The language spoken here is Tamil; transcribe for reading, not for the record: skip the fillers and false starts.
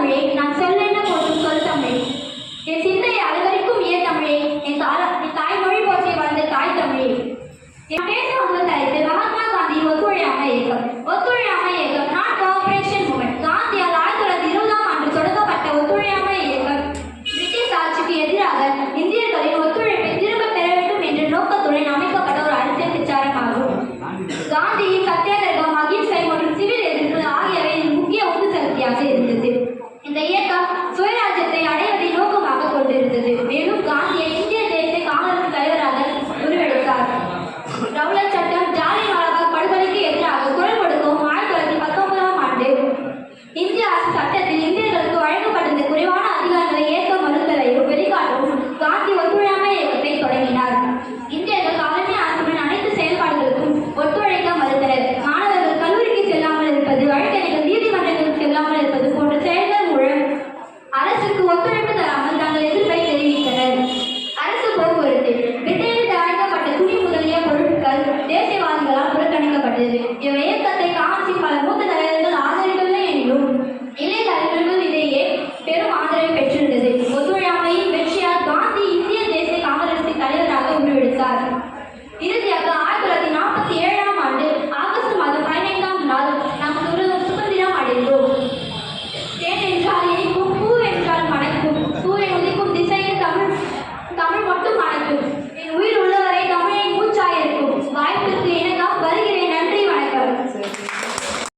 தமிழே, நான் சொல்லென்ன போற்றும் சொல் தமிழே. என் சிந்தையை அலங்கரிக்கும் இய தமிழே, என் தாய்மொழி போற்றி வளர்ந்த தாய் தமிழே. என் பேச வந்த தலைப்பு மகாத்மா காந்தியின் ஒத்துழையாமை இயக்கம். ஒத்துழையாமை இயக்கம் நாட் கோஆபரேஷன் மூவ்மெண்ட். காந்தியால் 1920ஆம் ஆண்டு தொடங்கப்பட்ட ஒத்துழையாமை இயக்கம் பிரிட்டிஷ் ஆட்சிக்கு எதிராக இந்தியர்களின் ஒத்துழைப்பை திரும்பப் பெற வேண்டும் என்ற நோக்கத்துடன் அமைக்கப்பட்ட ஒரு அரசியல் பிரச்சாரமாகும். காந்தியின் சத்தியாகிரகம், அகிம்சை மற்றும் சிவில் எதிர்ப்பு ஆகியவை முக்கிய உந்து சக்தியாக இருந்தது. இந்த இயக்கம் சுயராஜ்யத்தை அடைவதை நோக்கமாக கொண்டிருந்தது. மேலும் காந்தியை இந்திய தேசிய காங்கிரஸ் தலைவராக உருவெடுத்தார். ரவுலட் சட்டம், ஜாலியன்வாலாபாக் படுகொலைக்கு எதிராக குரல் கொடுக்கவும் 1919ஆம் ஆண்டு இந்திய அரசு சட்டத்தில் இந்தியர்களுக்கு வழங்கப்பட்டிருந்த குறைவான அதிகாரங்களை ஏற்க மறுத்தலையும் வெளிக்காட்டவும் காந்தி ஒத்துழையாமை இயக்கத்தை தொடங்கினார். இந்தியர்கள் காலனி அரசுடன் அனைத்து செயல்பாடுகளுக்கும் ஒத்துழைக்க மறுத்தனர். மாணவர்கள் கல்லூரிக்கு செல்லாமல் இருப்பது, வழக்கறிஞர்கள் நீதிமன்றங்களுக்கு செல்லாமல் இருப்பது போன்ற செயல்கள் மூலம் அரசுக்கு ஒத்துழைப்பு தராமல் தங்கள் எதிர்ப்பை தெரிவித்தனர். அரசு போக்குவரத்து பிரிட்டனில் தயாரிக்கப்பட்ட துணி முதலிய பொருட்கள் தேசியவாதிகளால் புறக்கணிக்கப்பட்டது. இவ்வியக்கத்தை